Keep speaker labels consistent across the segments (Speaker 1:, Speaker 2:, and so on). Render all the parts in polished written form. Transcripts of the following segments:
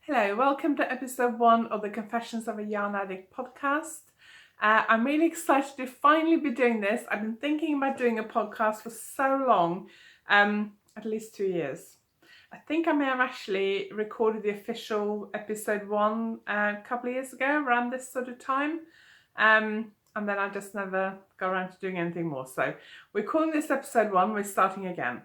Speaker 1: Hello, welcome to episode 1 of the Confessions of a Yarn Addict podcast. I'm really excited to finally be doing this. I've been thinking about doing a podcast for so long, at least 2 years. I think I may have actually recorded the official episode 1 a couple of years ago, around this sort of time. And then I just never got around to doing anything more. So we're calling this episode 1, we're starting again.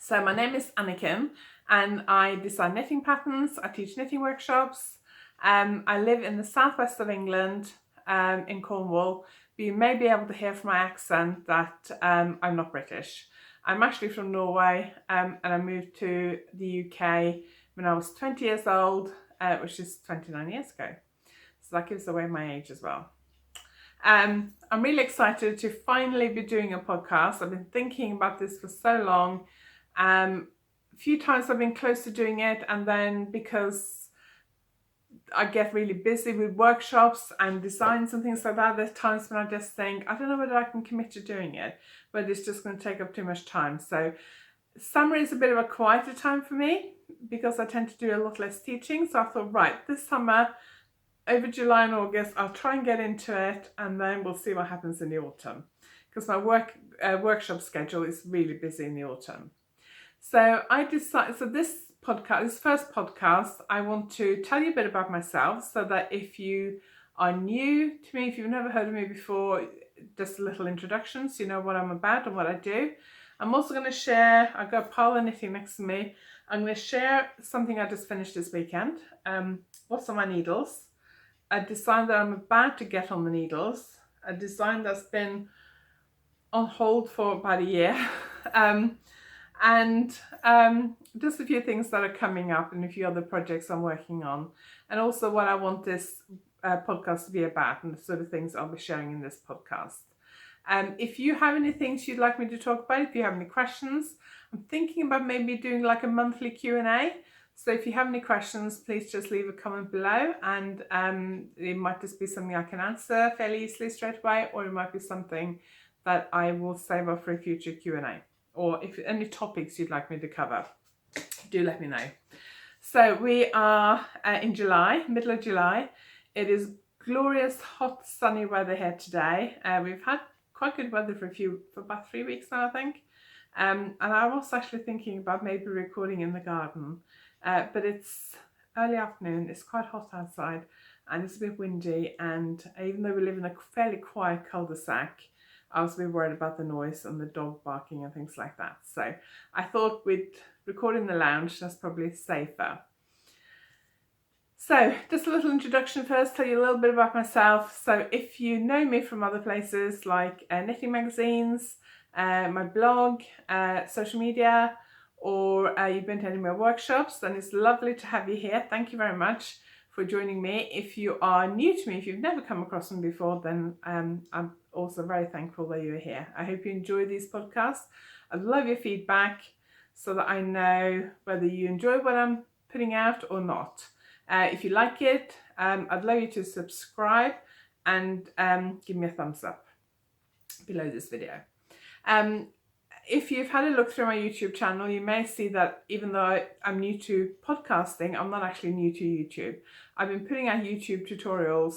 Speaker 1: So my name is Anniken and I design knitting patterns, I teach knitting workshops. I live in the southwest of England, in Cornwall, but you may be able to hear from my accent that I'm not British. I'm actually from Norway, and I moved to the UK when I was 20 years old, which is 29 years ago. So that gives away my age as well. I'm really excited to finally be doing a podcast. I've been thinking about this for so long. A few times I've been close to doing it, and then because I get really busy with workshops and designs and things like that, there's times when I just think, I don't know whether I can commit to doing it, but it's just going to take up too much time. So summer is a bit of a quieter time for me because I tend to do a lot less teaching. So I thought, right, this summer, over July and August, I'll try and get into it, and then we'll see what happens in the autumn, because my workshop schedule is really busy in the autumn. So I decided, this first podcast, I want to tell you a bit about myself, so that if you are new to me, if you've never heard of me before, just a little introduction so you know what I'm about and what I do. I'm also going to share, I've got a pile of knitting next to me. I'm going to share something I just finished this weekend. What's on my needles? A design that I'm about to get on the needles. A design that's been on hold for about a year. And just a few things that are coming up and a few other projects I'm working on, and also what I want this podcast to be about and the sort of things I'll be sharing in this podcast. If you have any things you'd like me to talk about, if you have any questions, I'm thinking about maybe doing like a monthly Q&A. So if you have any questions, please just leave a comment below, and it might just be something I can answer fairly easily straight away, or it might be something that I will save up for a future Q&A. Or if any topics you'd like me to cover, do let me know. So we are in July, middle of July. It is glorious, hot, sunny weather here today. We've had quite good weather for about 3 weeks now, I think. And I was actually thinking about maybe recording in the garden, but it's early afternoon, it's quite hot outside, and it's a bit windy, and even though we live in a fairly quiet cul-de-sac, I was a bit worried about the noise and the dog barking and things like that. So I thought we'd record in the lounge, that's probably safer. So just a little introduction first, tell you a little bit about myself. So if you know me from other places like knitting magazines, my blog, social media, or you've been to any of my workshops, then it's lovely to have you here. Thank you very much for joining me. If you are new to me, if you've never come across me before, then I'm also very thankful that you're here. I hope you enjoy these podcasts. I love your feedback so that I know whether you enjoy what I'm putting out or not. If you like it, I'd love you to subscribe and give me a thumbs up below this video. If you've had a look through my YouTube channel, you may see that even though I'm new to podcasting, I'm not actually new to YouTube. I've been putting out YouTube tutorials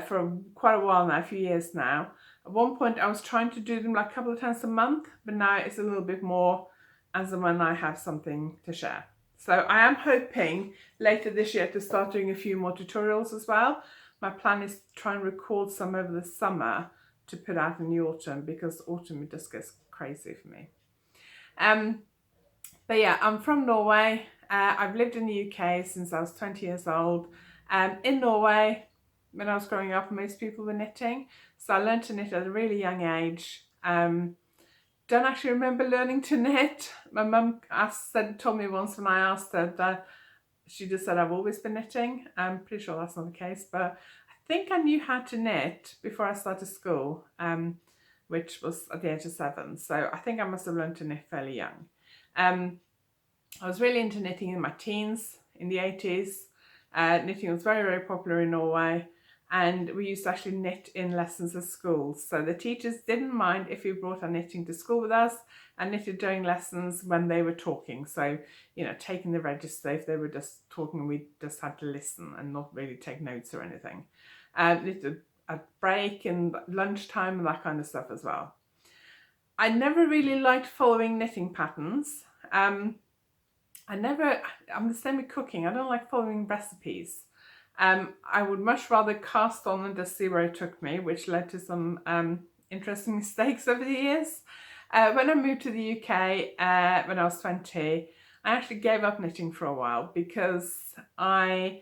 Speaker 1: for quite a while now, a few years now. At one point I was trying to do them like a couple of times a month, but now it's a little bit more as and when I have something to share. So I am hoping later this year to start doing a few more tutorials as well. My plan is to try and record some over the summer to put out in the autumn, because autumn just gets crazy for me. But yeah, I'm from Norway. I've lived in the UK since I was 20 years old. In Norway, when I was growing up, most people were knitting, so I learned to knit at a really young age. Don't actually remember learning to knit. My mum told me once when I asked her that, she just said I've always been knitting. I'm pretty sure that's not the case, but I think I knew how to knit before I started school, which was at the age of 7. So I think I must have learned to knit fairly young. I was really into knitting in my teens, in the 80s. Knitting was very, very popular in Norway. and we used to actually knit in lessons at school. So the teachers didn't mind if we brought our knitting to school with us and knitted during lessons when they were talking. So, you know, taking the register if they were just talking, we just had to listen and not really take notes or anything. Knitted at break and lunchtime and that kind of stuff as well. I never really liked following knitting patterns. I'm the same with cooking. I don't like following recipes. I would much rather cast on and just see where it took me, which led to some interesting mistakes over the years. When I moved to the UK when I was 20, I actually gave up knitting for a while because I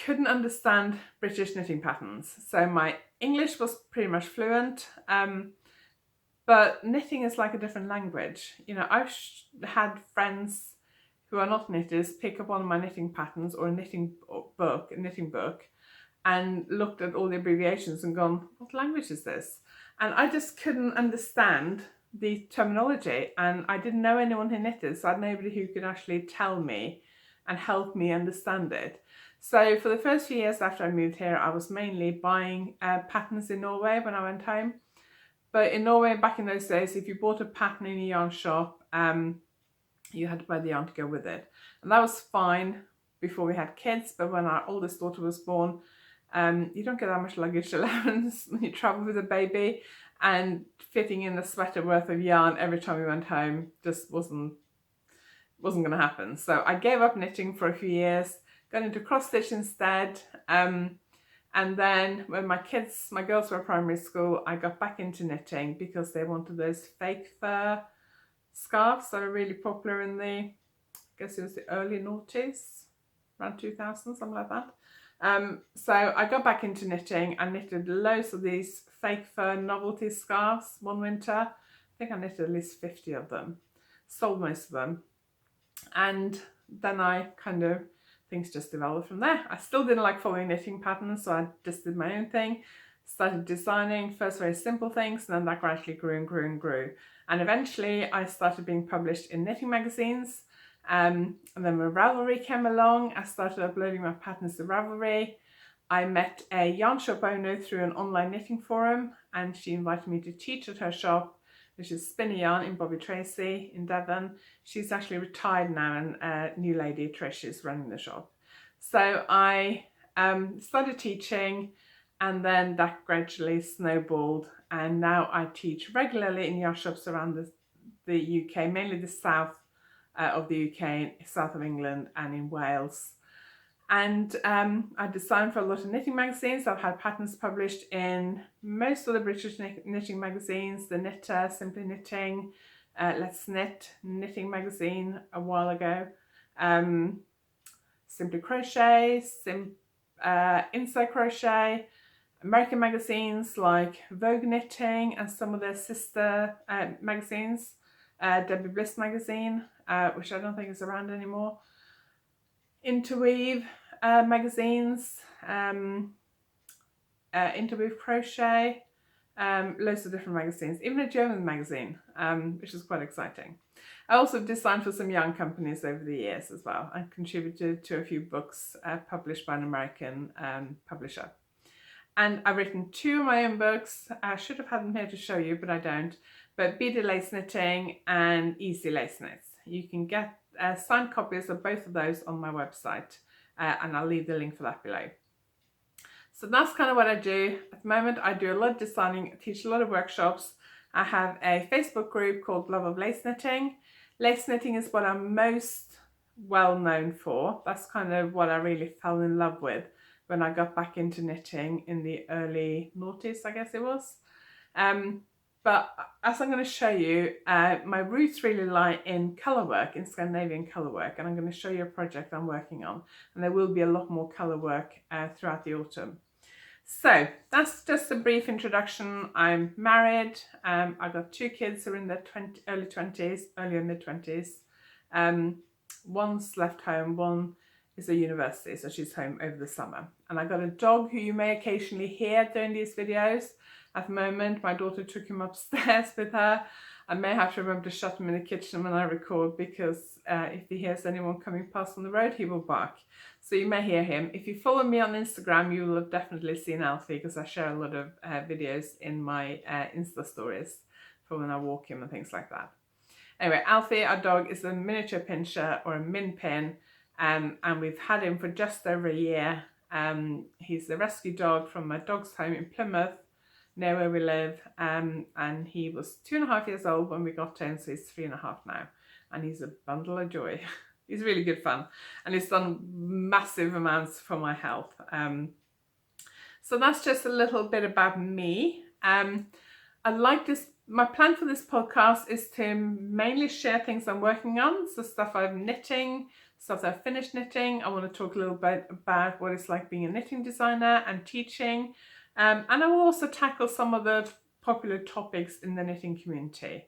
Speaker 1: couldn't understand British knitting patterns. So my English was pretty much fluent, but knitting is like a different language. You know, I've had friends who are not knitters pick up one of my knitting patterns or a knitting book, and looked at all the abbreviations and gone, what language is this? And I just couldn't understand the terminology, and I didn't know anyone who knitted, so I had nobody who could actually tell me and help me understand it. So for the first few years after I moved here, I was mainly buying patterns in Norway when I went home. But in Norway, back in those days, if you bought a pattern in a yarn shop, you had to buy the yarn to go with it. And that was fine before we had kids, but when our oldest daughter was born, you don't get that much luggage allowance when you travel with a baby, and fitting in a sweater worth of yarn every time we went home just wasn't going to happen. So I gave up knitting for a few years, got into cross stitch instead, and then when my girls were at primary school, I got back into knitting because they wanted those fake fur scarves that are really popular in I guess it was the early noughties, around 2000, something like that. So I got back into knitting and knitted loads of these fake fur novelty scarves one winter. I think I knitted at least 50 of them, sold most of them. And then things just developed from there. I still didn't like following knitting patterns, so I just did my own thing. Started designing, first very simple things, and then that gradually grew and grew and grew. And eventually I started being published in knitting magazines. And then when Ravelry came along, I started uploading my patterns to Ravelry. I met a yarn shop owner through an online knitting forum, and she invited me to teach at her shop, which is Spinny Yarn in Bobby Tracy in Devon. She's actually retired now, and a new lady, Trish, is running the shop. So I started teaching, and then that gradually snowballed, and now I teach regularly in yarn shops around the UK, mainly the south of the UK, south of England and in Wales. And I designed for a lot of knitting magazines. I've had patterns published in most of the British knitting magazines, The Knitter, Simply Knitting, Let's Knit knitting magazine a while ago, Simply Crochet, Inside Crochet, American magazines like Vogue Knitting and some of their sister magazines, Debbie Bliss magazine, which I don't think is around anymore, Interweave magazines, Interweave Crochet, loads of different magazines, even a German magazine, which is quite exciting. I also designed for some yarn companies over the years as well, and contributed to a few books published by an American publisher. And I've written 2 of my own books. I should have had them here to show you, but I don't. But Beaded Lace Knitting and Easy Lace Knits. You can get signed copies of both of those on my website, and I'll leave the link for that below. So that's kind of what I do. At the moment, I do a lot of designing, I teach a lot of workshops. I have a Facebook group called Love of Lace Knitting. Lace knitting is what I'm most well known for. That's kind of what I really fell in love with when I got back into knitting in the early noughties, I guess it was. But as I'm going to show you, my roots really lie in colour work, in Scandinavian colour work, and I'm going to show you a project I'm working on, and there will be a lot more colour work throughout the autumn. So that's just a brief introduction. I'm married. I've got 2 kids who are in their early 20s, early and mid 20s. One's left home, one is at university, so she's home over the summer. And I've got a dog who you may occasionally hear during these videos. At the moment, my daughter took him upstairs with her. I may have to remember to shut him in the kitchen when I record, because if he hears anyone coming past on the road, he will bark. So you may hear him. If you follow me on Instagram, you will have definitely seen Alfie, because I share a lot of videos in my Insta stories for when I walk him and things like that. Anyway, Alfie, our dog, is a miniature pinscher, or a min pin, and we've had him for just over a year. He's a rescue dog from my dog's home in Plymouth, near where we live, and he was 2.5 years old when we got him, so he's 3.5 now, and he's a bundle of joy. He's really good fun, and he's done massive amounts for my health. So that's just a little bit about me. My plan for this podcast is to mainly share things I'm working on, so stuff I'm knitting, stuff that I've finished knitting. I want to talk a little bit about what it's like being a knitting designer and teaching, and I will also tackle some of the popular topics in the knitting community.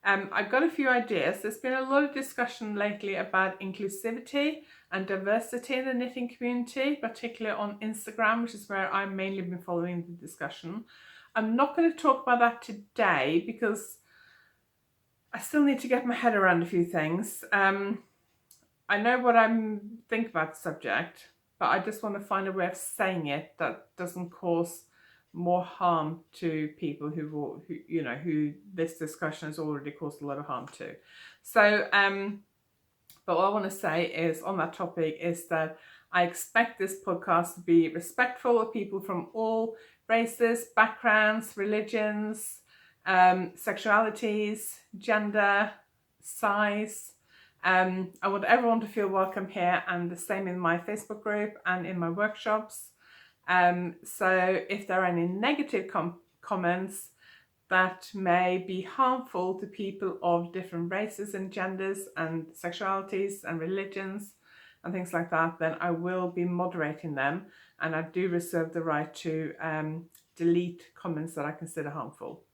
Speaker 1: I've got a few ideas. There's been a lot of discussion lately about inclusivity and diversity in the knitting community, particularly on Instagram, which is where I've mainly been following the discussion. I'm not going to talk about that today because I still need to get my head around a few things. I know what I think about the subject, but I just want to find a way of saying it that doesn't cause more harm to people who this discussion has already caused a lot of harm to. So, but what I want to say is on that topic is that I expect this podcast to be respectful of people from all races, backgrounds, religions, sexualities, gender, size. I want everyone to feel welcome here, and the same in my Facebook group and in my workshops. So if there are any negative comments that may be harmful to people of different races and genders and sexualities and religions and things like that, then I will be moderating them, and I do reserve the right to delete comments that I consider harmful.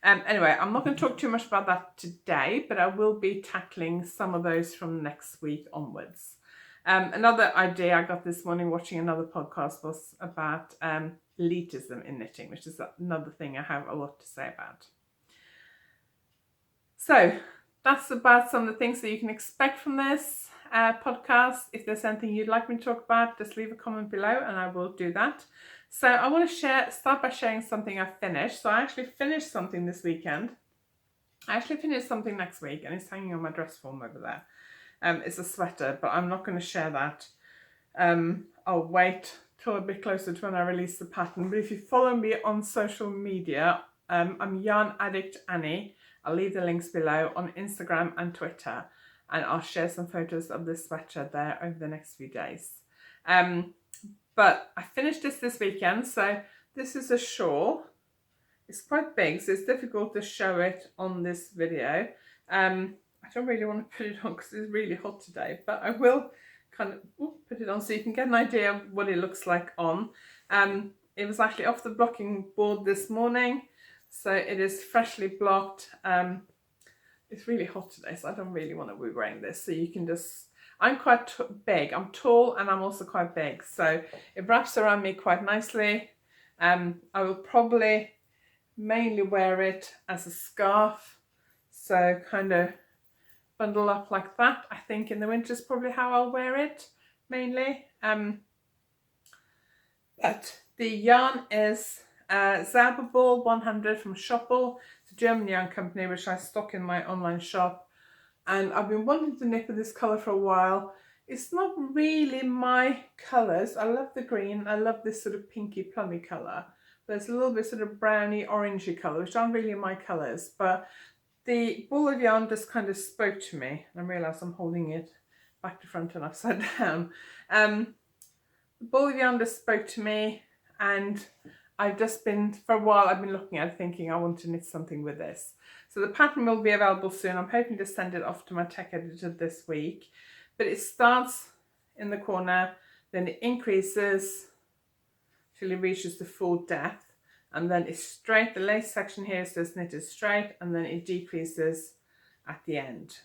Speaker 1: Anyway, I'm not going to talk too much about that today, but I will be tackling some of those from next week onwards. Another idea I got this morning watching another podcast was about elitism in knitting, which is another thing I have a lot to say about. So that's about some of the things that you can expect from this podcast. If there's anything you'd like me to talk about, just leave a comment below and I will do that. So I want to start by sharing something I finished. So I actually finished something this weekend. I actually finished something next week, and it's hanging on my dress form over there. It's a sweater, but I'm not going to share that. I'll wait till a bit closer to when I release the pattern. But if you follow me on social media, I'm YarnAddict Annie. I'll leave the links below on Instagram and Twitter, and I'll share some photos of this sweater there over the next few days. But I finished this weekend, so this is a shawl. It's quite big, so it's difficult to show it on this video. I don't really want to put it on because it's really hot today, but I will kind of put it on so you can get an idea of what it looks like on. It was actually off the blocking board this morning, so it is freshly blocked. It's really hot today, so I don't really want to be wearing this. So you can just, I'm quite big. I'm tall and I'm also quite big, so it wraps around me quite nicely. I will probably mainly wear it as a scarf, so kind of bundle up like that. I think in the winter is probably how I'll wear it mainly. But the yarn is Zauberball 100 from Shawls. It's a German yarn company which I stock in my online shop, and I've been wanting to knit with this colour for a while. It's not really my colours. I love the green. I love this sort of pinky plummy colour. There's a little bit sort of browny orangey colour, which aren't really my colours, but the ball of yarn just kind of spoke to me. I realise I'm holding it back to front and upside down. The ball of yarn just spoke to me, and I've just been, for a while, I've been looking at it thinking I want to knit something with this. So the pattern will be available soon. I'm hoping to send it off to my tech editor this week. But it starts in the corner, then it increases till it reaches the full depth, and then it's straight. The lace section here is just knitted straight, and then it decreases at the end.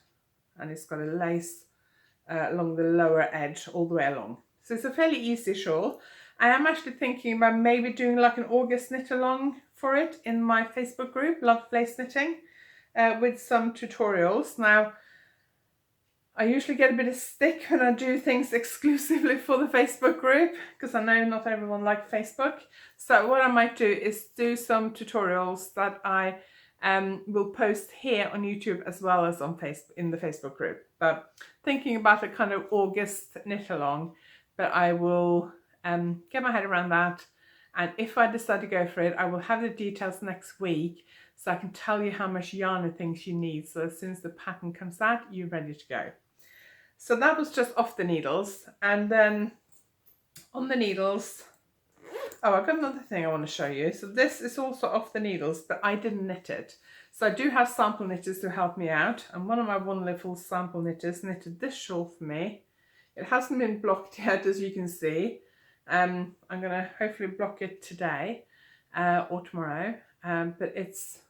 Speaker 1: And it's got a lace along the lower edge all the way along. So it's a fairly easy shawl. I am actually thinking about maybe doing like an August knit along for it in my Facebook group, Love Lace Knitting. with some tutorials. Now, I usually get a bit of stick when I do things exclusively for the Facebook group, because I know not everyone likes Facebook. So what I might do is do some tutorials that I will post here on YouTube as well as on Facebook, in the Facebook group. But thinking about a kind of August knit along, but I will get my head around that. And if I decide to go for it, I will have the details next week, so I can tell you how much yarn and things you need. So as soon as the pattern comes out, you're ready to go. So that was just off the needles. And then on the needles, oh, I've got another thing I want to show you. So this is also off the needles, but I didn't knit it. So I do have sample knitters to help me out. And one of my wonderful sample knitters knitted this shawl for me. It hasn't been blocked yet, as you can see. I'm going to hopefully block it today or tomorrow. But it's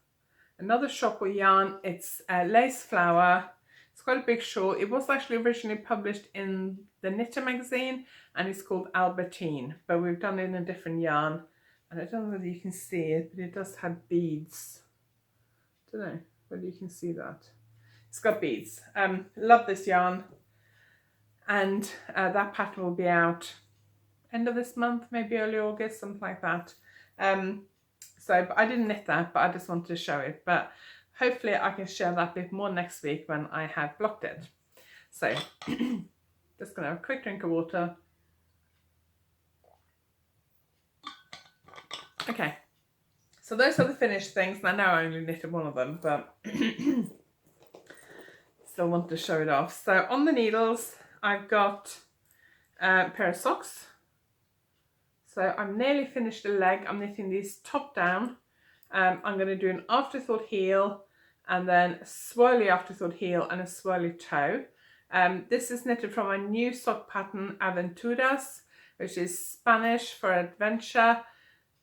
Speaker 1: another shop with yarn. It's lace flower. It's quite a big shawl. It was actually originally published in the Knitter magazine, and it's called Albertine, but we've done it in a different yarn. And I don't know whether you can see it, but it does have beads. I don't know whether you can see that. It's got beads. Love this yarn. And that pattern will be out end of this month, maybe early August, something like that. So I didn't knit that, but I just wanted to show it. But hopefully I can share that bit more next week when I have blocked it. So just going to have a quick drink of water. Okay, so those are the finished things. And I know I only knitted one of them, but still want to show it off. So on the needles, I've got a pair of socks. So I'm nearly finished the leg. I'm knitting these top down. I'm going to do an afterthought heel, and then a swirly afterthought heel and a swirly toe. This is knitted from my new sock pattern, Aventuras, which is Spanish for adventure.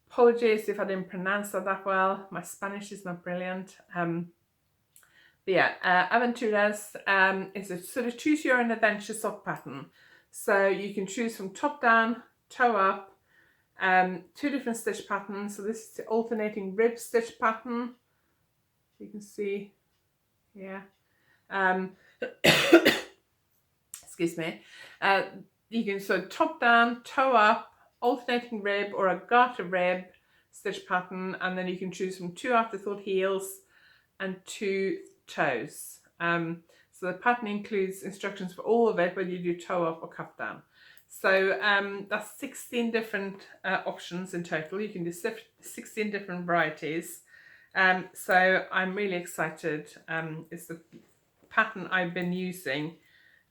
Speaker 1: Apologies if I didn't pronounce that well. My Spanish is not brilliant. But yeah, Aventuras is a sort of choose your own adventure sock pattern. So you can choose from top down, toe up, two different stitch patterns. So this is the alternating rib stitch pattern. You can see here. Excuse me. You can sort of top down, toe up, alternating rib or a garter rib stitch pattern, and then you can choose from two afterthought heels and two toes. So the pattern includes instructions for all of it, whether you do toe up or cuff down. So that's 16 different options in total. You can do 16 different varieties. So I'm really excited. It's the pattern I've been using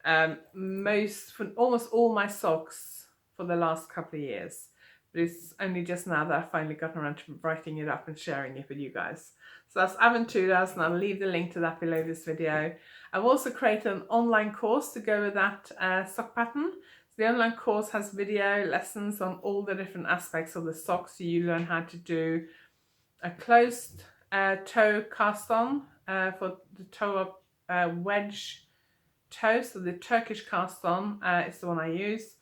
Speaker 1: for almost all my socks for the last couple of years. But it's only just now that I've finally gotten around to writing it up and sharing it with you guys. So that's Aventuras, and I'll leave the link to that below this video. I've also created an online course to go with that sock pattern. The online course has video lessons on all the different aspects of the socks. So you learn how to do a closed toe cast on for the toe up wedge toe. So the Turkish cast on is the one I use.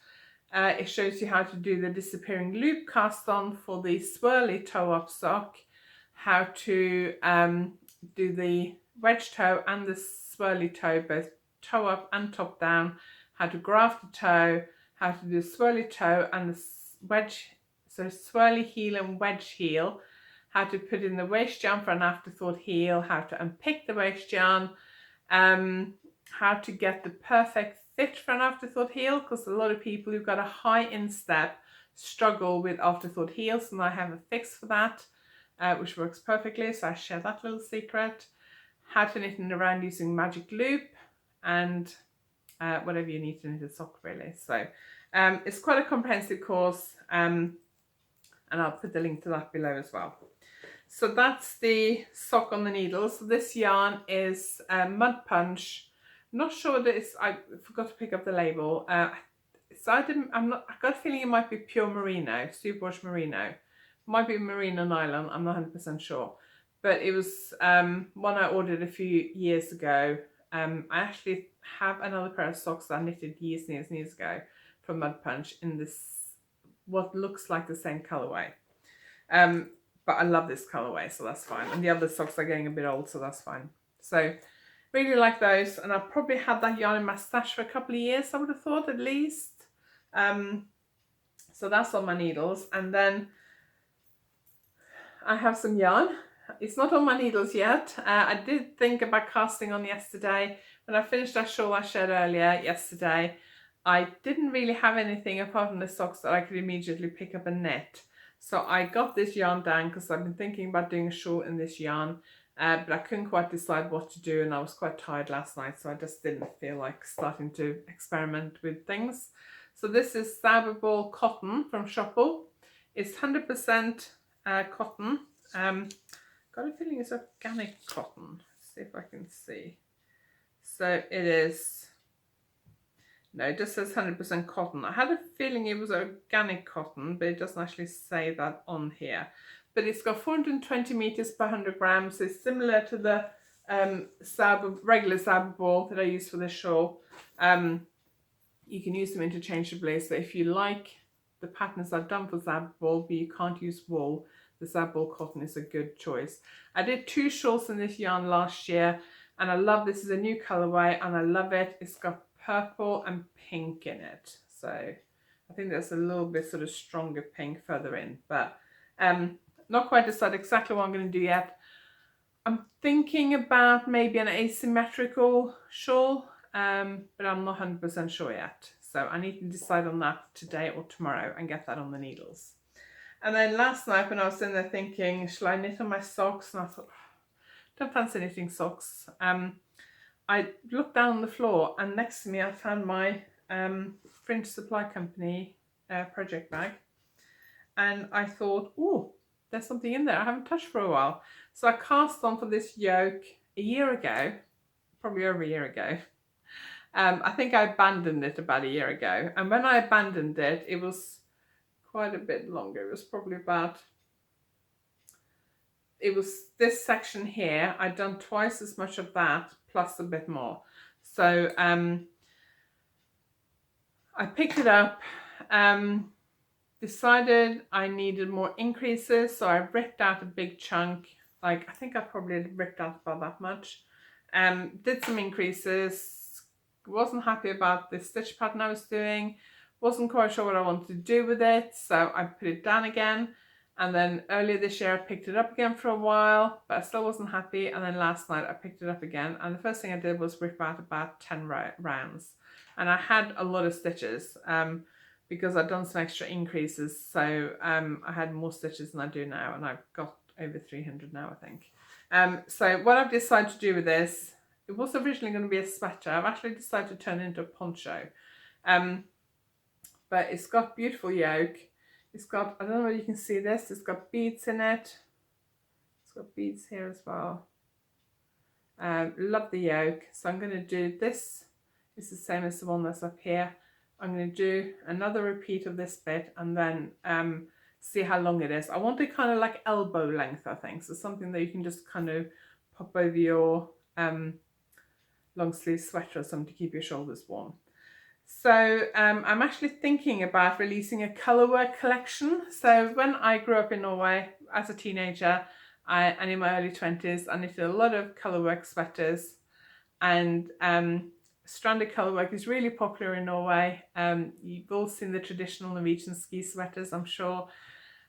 Speaker 1: It shows you how to do the disappearing loop cast on for the swirly toe up sock, how to do the wedge toe and the swirly toe, both toe up and top down, how to graft the toe, how to do the swirly toe and the wedge, so swirly heel and wedge heel, how to put in the waist yarn for an afterthought heel, how to unpick the waist yarn, how to get the perfect fit for an afterthought heel, because a lot of people who've got a high instep struggle with afterthought heels, and I have a fix for that, which works perfectly. So I share that little secret. How to knit it around using magic loop, and whatever you need to knit a sock, really. So it's quite a comprehensive course, and I'll put the link to that below as well. So that's the sock on the needle. So this yarn is Mud Punch. I'm not sure that it's, I forgot to pick up the label. So I got a feeling it might be pure merino, superwash merino. Might be merino nylon, I'm not 100% sure. But it was one I ordered a few years ago. I actually have another pair of socks that I knitted years ago from Mud Punch in this, what looks like the same colorway. but I love this colorway, so that's fine. And the other socks are getting a bit old, so that's fine. So really like those, and I've probably had that yarn in my stash for a couple of years, I would have thought, at least. So that's on my needles. And then I have some yarn. It's not on my needles yet. I did think about casting on yesterday. When I finished that shawl I shared earlier yesterday, I didn't really have anything apart from the socks that I could immediately pick up and knit. So I got this yarn down because I've been thinking about doing a shawl in this yarn, but I couldn't quite decide what to do, and I was quite tired last night, so I just didn't feel like starting to experiment with things. So this is Zauberball Cotton from Shawls. It's 100% cotton. Got a feeling it's organic cotton. Let's see if I can see. So it is, no, it just says 100% cotton. I had a feeling it was organic cotton, but it doesn't actually say that on here. But it's got 420 meters per 100 grams. So it's similar to the regular Zauberball that I use for this shawl. You can use them interchangeably. So if you like the patterns I've done for Zauberball, but you can't use wool, the Zauberball cotton is a good choice. I did 2 shawls in this yarn last year, and I love this. Is a new colorway, and I love it. It's got purple and pink in it, so I think there's a little bit sort of stronger pink further in, but not quite decided exactly what I'm going to do yet. I'm thinking about maybe an asymmetrical shawl, but I'm not 100% sure yet, so I need to decide on that today or tomorrow and get that on the needles. And then last night when I was in there thinking, shall I knit on my socks? And I thought, don't fancy knitting socks. I looked down on the floor, and next to me I found my Fringe Supply Company project bag. And I thought, oh, there's something in there I haven't touched for a while. So I cast on for this yoke a year ago, probably over a year ago. I think I abandoned it about a year ago. And when I abandoned it, it was quite a bit longer. It was probably about, it was this section here. I'd done twice as much of that plus a bit more. So I picked it up, decided I needed more increases, so I ripped out a big chunk. Like, I think I probably ripped out about that much. Did some increases, wasn't happy about the stitch pattern I was doing, wasn't quite sure what I wanted to do with it, so I put it down again. And then earlier this year I picked it up again for a while, but I still wasn't happy. And then last night I picked it up again, and the first thing I did was rip out about 10 rounds. And I had a lot of stitches because I'd done some extra increases, so I had more stitches than I do now, and I've got over 300 now, I think. So what I've decided to do with this, it was originally going to be a sweater. I've actually decided to turn it into a poncho. But it's got beautiful yoke. It's got, I don't know if you can see this, it's got beads in it. It's got beads here as well. Love the yoke. So I'm going to do this. It's the same as the one that's up here. I'm going to do another repeat of this bit, and then see how long it is. I want it kind of like elbow length, I think. So something that you can just kind of pop over your long sleeve sweater or something to keep your shoulders warm. So I'm actually thinking about releasing a colourwork collection. So when I grew up in Norway as a teenager and in my early 20s, I knitted a lot of colourwork sweaters, and stranded colourwork is really popular in Norway. You've all seen the traditional Norwegian ski sweaters, I'm sure.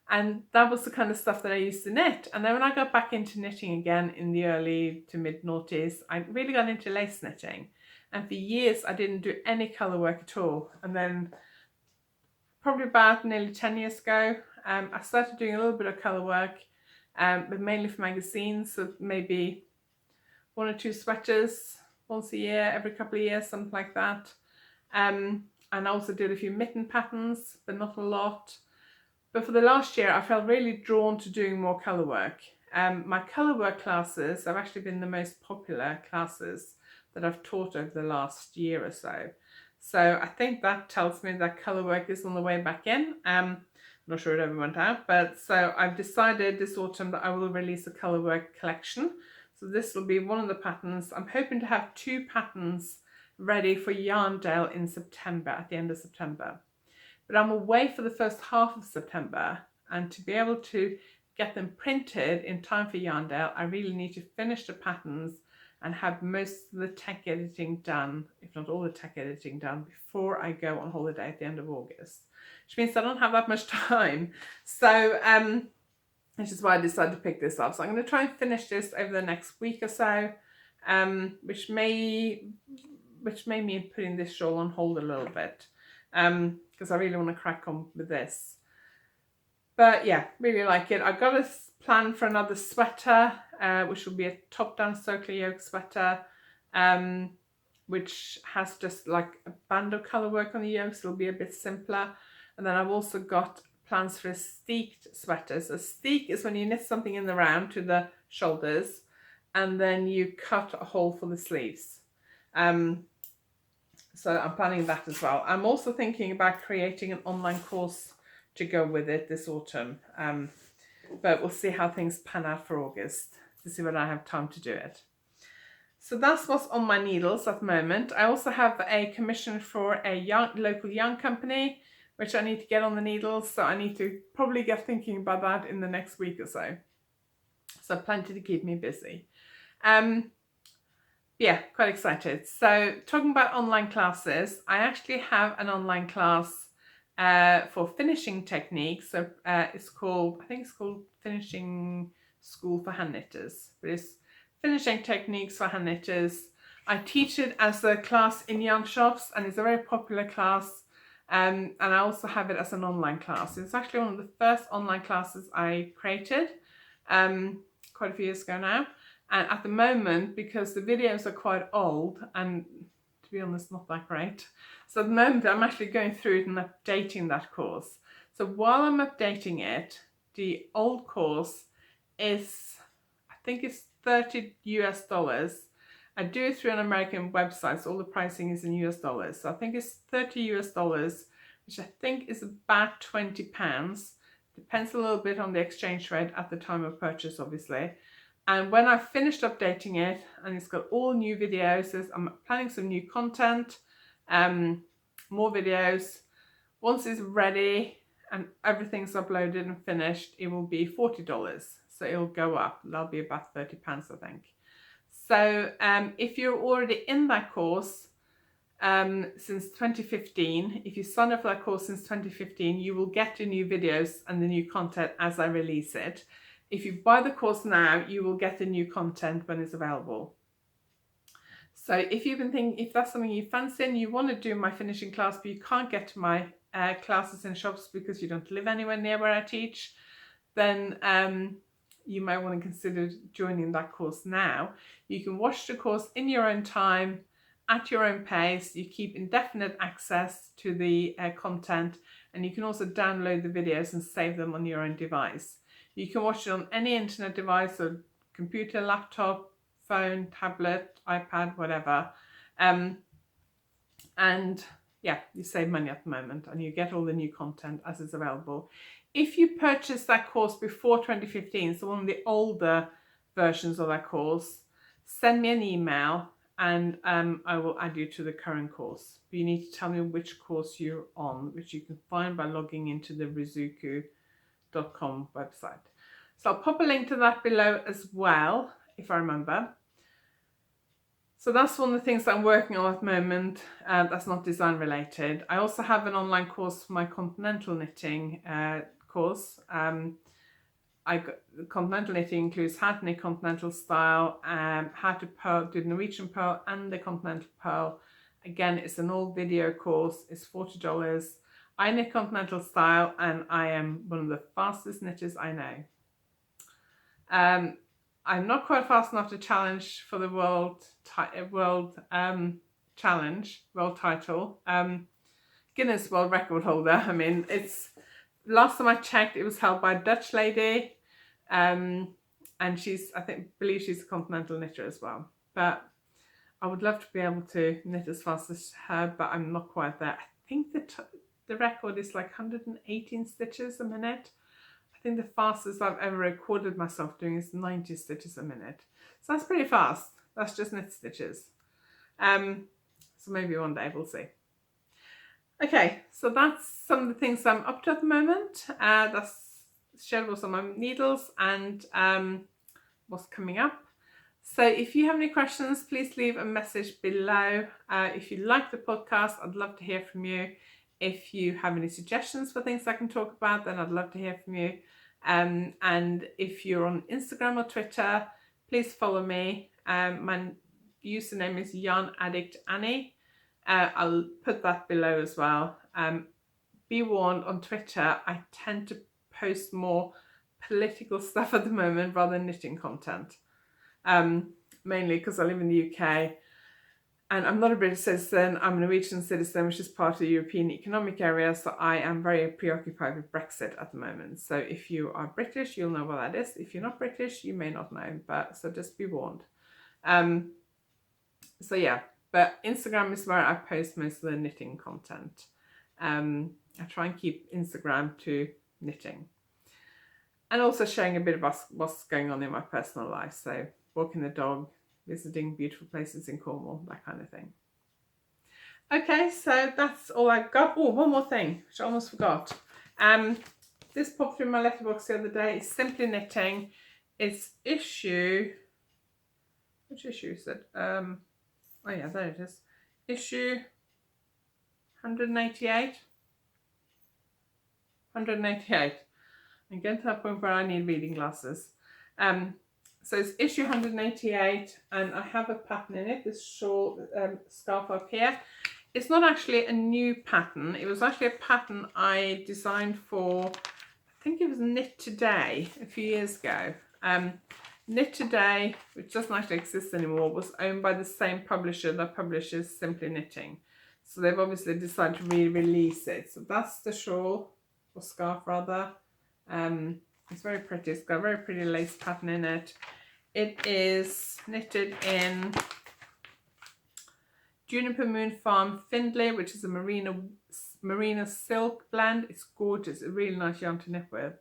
Speaker 1: And that was the kind of stuff that I used to knit. And then when I got back into knitting again in the early to mid noughties, I really got into lace knitting. And for years, I didn't do any colour work at all. And then probably about nearly 10 years ago, I started doing a little bit of colour work, but mainly for magazines. So maybe 1 or 2 sweaters once a year, every couple of years, something like that. And I also did a few mitten patterns, but not a lot. But for the last year, I felt really drawn to doing more colour work. My colour work classes have actually been the most popular classes that I've taught over the last year or so. So I think that tells me that colour work is on the way back in. I'm not sure it ever went out, but so I've decided this autumn that I will release a colour work collection. So this will be one of the patterns. I'm hoping to have 2 patterns ready for YarnAddict in September, at the end of September. But I'm away for the first half of September, and to be able to get them printed in time for Yarn Day, I really need to finish the patterns and have most of the tech editing done, if not all the tech editing done, before I go on holiday at the end of August, which means I don't have that much time. So which is why I decided to pick this up. So I'm going to try and finish this over the next week or so, which may mean putting this shawl on hold a little bit, because I really want to crack on with this. But yeah, really like it. I've got a plan for another sweater, which will be a top-down circular yoke sweater, which has just like a band of colour work on the yoke, so it'll be a bit simpler. And then I've also got plans for a steeked sweater. So steek is when you knit something in the round to the shoulders, and then you cut a hole for the sleeves. So I'm planning that as well. I'm also thinking about creating an online course to go with it this autumn, but we'll see how things pan out for August to see when I have time to do it. So that's what's on my needles at the moment. I also have a commission for a local yarn company, which I need to get on the needles, so I need to probably get thinking about that in the next week or so. So plenty to keep me busy. Yeah, quite excited. So talking about online classes, I actually have an online class for finishing techniques. So it's called, I think it's called Finishing School for Hand Knitters, but it's Finishing Techniques for Hand Knitters. I teach it as a class in yarn shops, and it's a very popular class. And I also have it as an online class. It's actually one of the first online classes I created quite a few years ago now. And at the moment, because the videos are quite old and to be honest, not that great. So at the moment, I'm actually going through it and updating that course. So while I'm updating it, the old course is, I think it's $30 US. I do it through an American website, so all the pricing is in US dollars. So I think it's $30 US, which I think is about £20. Depends a little bit on the exchange rate at the time of purchase, obviously. And when I've finished updating it, and it's got all new videos, I'm planning some new content, more videos. Once it's ready and everything's uploaded and finished, it will be $40. So it'll go up. That'll be about £30, I think. So if you're already in that course since 2015, if you sign up for that course since 2015, you will get the new videos and the new content as I release it. If you buy the course now, you will get the new content when it's available. So if you've been thinking, if that's something you fancy and you want to do my finishing class, but you can't get to my classes in shops because you don't live anywhere near where I teach, then you might want to consider joining that course now. You can watch the course in your own time, at your own pace. You keep indefinite access to the content, and you can also download the videos and save them on your own device. You can watch it on any internet device, so computer, laptop, phone, tablet, iPad, whatever. And yeah, you save money at the moment and you get all the new content as is available. If you purchase that course before 2015, so one of the older versions of that course, send me an email and I will add you to the current course. But you need to tell me which course you're on, which you can find by logging into the rizuku.com website. So I'll pop a link to that below as well, if I remember. So that's one of the things that I'm working on at the moment that's not design related. I also have an online course for my continental knitting course. Continental knitting includes how to knit continental style, how to do the Norwegian purl and the continental purl. Again, it's an all video course. It's $40. I knit continental style and I am one of the fastest knitters I know. I'm not quite fast enough to challenge for the world title. Guinness World Record holder. I mean, it's last time I checked, it was held by a Dutch lady, and I believe she's a continental knitter as well. But I would love to be able to knit as fast as her, but I'm not quite there. I think the record is like 118 stitches a minute. I think the fastest I've ever recorded myself doing is 90 stitches a minute. So that's pretty fast. That's just knit stitches. So maybe one day we'll see. Okay, so that's some of the things I'm up to at the moment. That's shared what's on my needles and what's coming up. So if you have any questions, please leave a message below. If you like the podcast, I'd love to hear from you. If you have any suggestions for things I can talk about, then I'd love to hear from you. And if you're on Instagram or Twitter, please follow me. My username is YarnAddict Annie. I'll put that below as well. Be warned, on Twitter, I tend to post more political stuff at the moment rather than knitting content. Mainly because I live in the UK and I'm not a British citizen, I'm a Norwegian citizen, which is part of the European Economic Area, so I am very preoccupied with Brexit at the moment. So if you are British, you'll know what that is. If you're not British, you may not know, but so just be warned. So yeah, but Instagram is where I post most of the knitting content. I try and keep Instagram to knitting. And also sharing a bit about what's going on in my personal life. So walking the dog, visiting beautiful places in Cornwall, that kind of thing. Okay, so that's all I've got. Oh, one more thing, which I almost forgot. This popped through my letterbox the other day. It's Simply Knitting. It's issue, which issue is it? Oh yeah, there it is. Issue 188. 188. I'm getting to that point where I need reading glasses. So it's issue 188 and I have a pattern in it, this shawl scarf up here. It's not actually a new pattern. It was actually a pattern I designed for, I think it was Knit Today a few years ago. Knit Today, which doesn't actually exist anymore, was owned by the same publisher that publishes Simply Knitting. So they've obviously decided to re-release it. So that's the shawl, or scarf rather. It's very pretty. It's got a very pretty lace pattern in it. It is knitted in Juniper Moon Farm Findlay, which is a merino silk blend. It's gorgeous. It's a really nice yarn to knit with.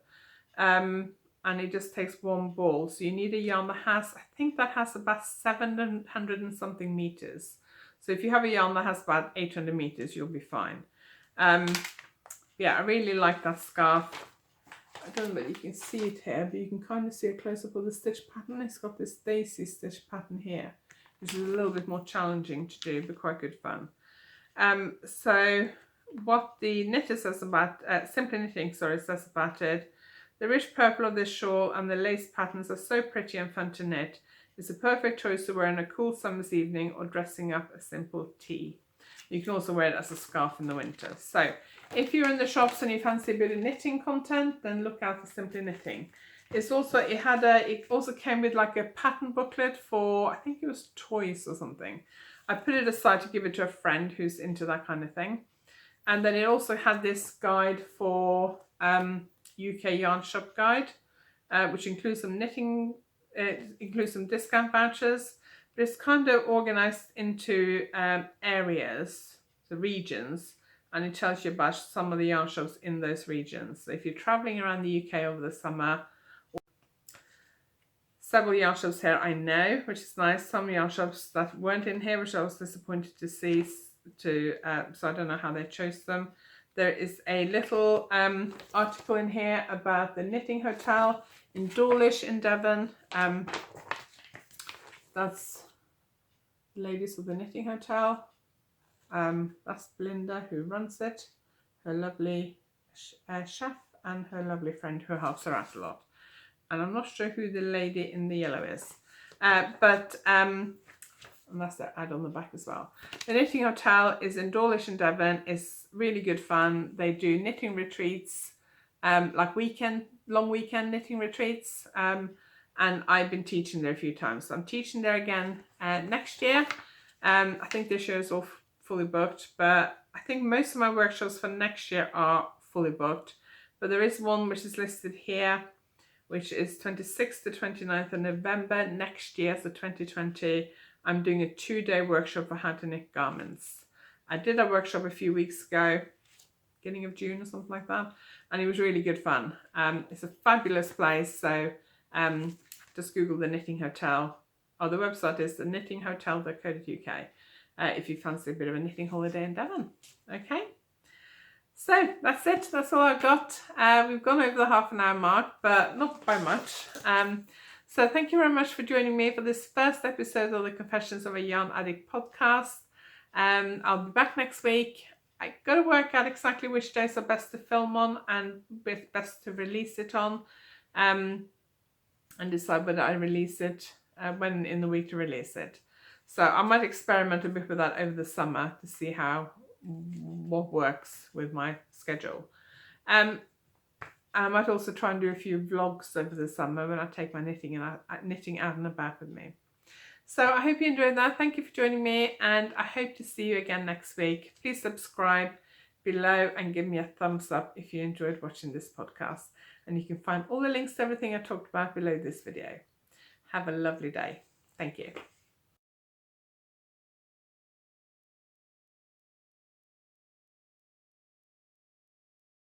Speaker 1: And it just takes one ball. So you need a yarn that has, I think that has about 700 and something meters. So if you have a yarn that has about 800 meters, you'll be fine. Yeah, I really like that scarf. I don't know if you can see it here, but you can kind of see a close-up of the stitch pattern. It's got this daisy stitch pattern here, which is a little bit more challenging to do, but quite good fun. So what the knitter says about, Simply Knitting, sorry, says about it, the rich purple of this shawl and the lace patterns are so pretty and fun to knit. It's a perfect choice to wear on a cool summer's evening or dressing up a simple tea. You can also wear it as a scarf in the winter. So if you're in the shops and you fancy a bit of knitting content, then look out for Simply Knitting. It's also, it also came with like a pattern booklet for, I think it was toys or something. I put it aside to give it to a friend who's into that kind of thing. And then it also had this guide for UK Yarn Shop guide, which includes some knitting, includes some discount vouchers. But it's kind of organized into areas, the regions, and it tells you about some of the yarn shops in those regions. So if you're traveling around the UK over the summer, several yarn shops here I know, which is nice. Some yarn shops that weren't in here, which I was disappointed to see, so I don't know how they chose them. There is a little article in here about the Knitting Hotel in Dawlish in Devon. That's ladies of the Knitting Hotel. That's Belinda who runs it, her lovely chef and her lovely friend who helps her out a lot. And I'm not sure who the lady in the yellow is, but and that's their ad on the back as well. The Knitting Hotel is in Dawlish in Devon. It's really good fun. They do knitting retreats, like long weekend knitting retreats. And I've been teaching there a few times. So I'm teaching there again next year. I think this year is all fully booked, but I think most of my workshops for next year are fully booked. But there is one which is listed here, which is 26th to 29th of November next year, so 2020. I'm doing a 2-day workshop for how to knit garments. I did a workshop a few weeks ago, beginning of June or something like that, and it was really good fun. It's a fabulous place, so just Google the Knitting Hotel, or the website is theknittinghotel.co.uk if you fancy a bit of a knitting holiday in Devon. Okay, So that's it, that's all I've got. We've gone over the half-an-hour mark, but not by much. So thank you very much for joining me for this first episode of the Confessions of a Yarn Addict podcast. I'll be back next week. I got to work out exactly which days are best to film on and best to release it on, and decide whether I release it when in the week to release it. So I might experiment a bit with that over the summer to see what works with my schedule. And I might also try and do a few vlogs over the summer when I take my knitting out and about with me. So I hope you enjoyed that. Thank you for joining me, and I hope to see you again next week. Please subscribe below and give me a thumbs up if you enjoyed watching this podcast. And you can find all the links to everything I talked about below this video. Have a lovely day. Thank you.